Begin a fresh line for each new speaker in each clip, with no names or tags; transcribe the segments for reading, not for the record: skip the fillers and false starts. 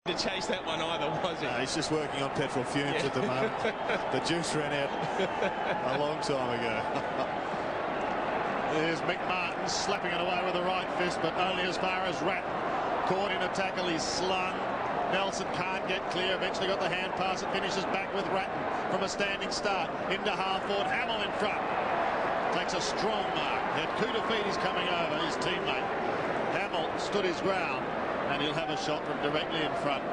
to chase that one either, was he?
No, he's just working on petrol fumes at the moment. The juice ran out a long time ago.
There's McMartin slapping it away with the right fist, but only as far as Ratton. Caught in a tackle, he's slung. Nelson can't get clear. Eventually got the hand pass. It finishes back with Ratton from a standing start into half forward. Hamill in front. Takes a strong mark. Had Koutafidis coming over, his teammate. Hamill stood his ground, and he'll have a shot from directly in front.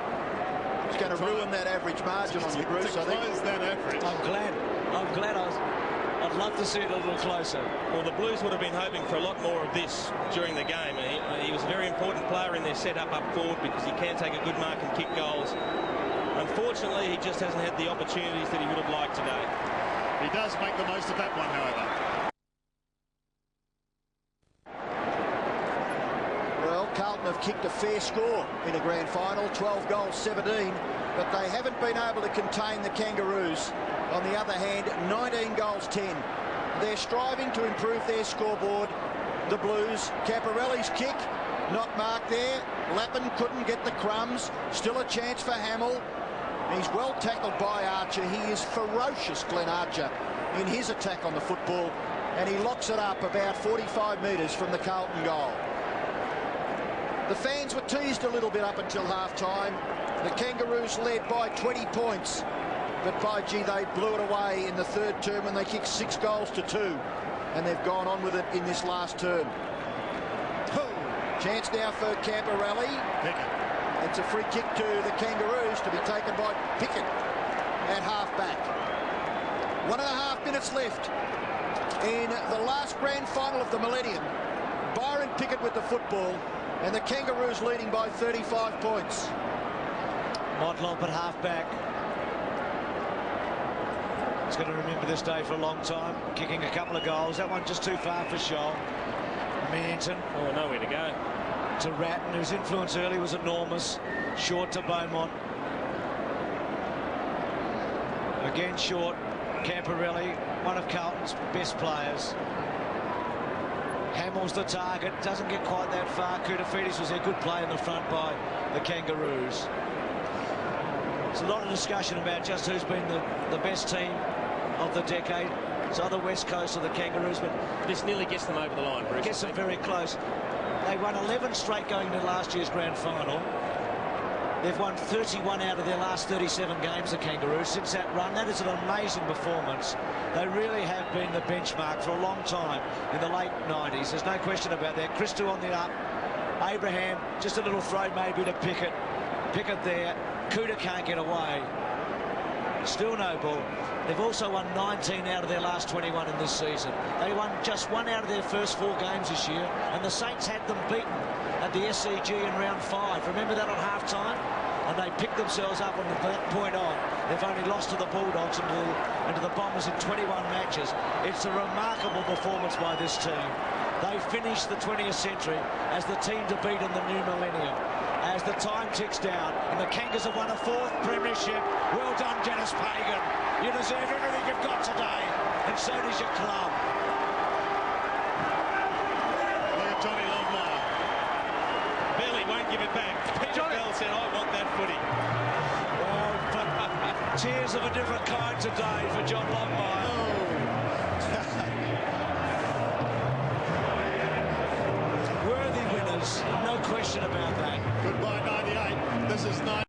It's going to ruin that average margin on you, Bruce.
I think. Close that average.
I'm glad I'd love to see it a little closer.
Well, the Blues would have been hoping for a lot more of this during the game. He was a very important player in their setup up forward because he can take a good mark and kick goals. Unfortunately, he just hasn't had the opportunities that he would have liked today.
He does make the most of that one, however.
Well, Carlton have kicked a fair score in a grand final, 12 goals, 17, but they haven't been able to contain the Kangaroos. On the other hand, 19 goals, 10. They're striving to improve their scoreboard. The Blues, Caporelli's kick, not marked there. Lappin couldn't get the crumbs. Still a chance for Hamill. He's well tackled by Archer. He is ferocious, Glenn Archer, in his attack on the football. And he locks it up about 45 metres from the Carlton goal. The fans were teased a little bit up until half-time. The Kangaroos led by 20 points. But by gee, they blew it away in the third term when they kicked 6 goals to 2. And they've gone on with it in this last term. Chance now for Camporelli.
Pickett.
It's a free kick to the Kangaroos to be taken by Pickett at half-back. 1.5 minutes left in the last grand final of the millennium. Byron Pickett with the football, and the Kangaroos leading by 35 points.
Motlop at half-back. He's going to remember this day for a long time, kicking a couple of goals. That one just too far for Scholl. Manton.
Oh, nowhere to go.
To Ratton, whose influence early was enormous. Short to Beaumont. Again short. Camporelli, one of Carlton's best players. Hamill's the target. Doesn't get quite that far. Koutafidis was a good play in the front by the Kangaroos. There's a lot of discussion about just who's been the best team of the decade. It's either West Coast or the Kangaroos, but
this nearly gets them over the line, Bruce.
Gets them very close. They won 11 straight going into last year's grand final. They've won 31 out of their last 37 games, the Kangaroos, since that run. That is an amazing performance. They really have been the benchmark for a long time in the late 90s. There's no question about that. Christou on the up. Abraham, just a little throw maybe to Pickett. Pickett there. Kuta can't get away. Still no ball. They've also won 19 out of their last 21 in this season. They won just 1 out of their first 4 games this year, and the Saints had them beaten at the SCG in round 5. Remember that on half-time? And they picked themselves up from that point on. They've only lost to the Bulldogs and to the Bombers in 21 matches. It's a remarkable performance by this team. They finished the 20th century as the team to beat in the new millennium. As the time ticks down, and the Kangas have won a 4th premiership. Well done, Dennis Pagan. You deserve everything you've got today, and so does your club.
Look at Johnny Longmire.
Billy won't give it back. Peter Bell said, I want that footy.
Well, tears of a different kind today for John Longmire. Worthy winners, no question about that.
Goodbye, 98. This is 98.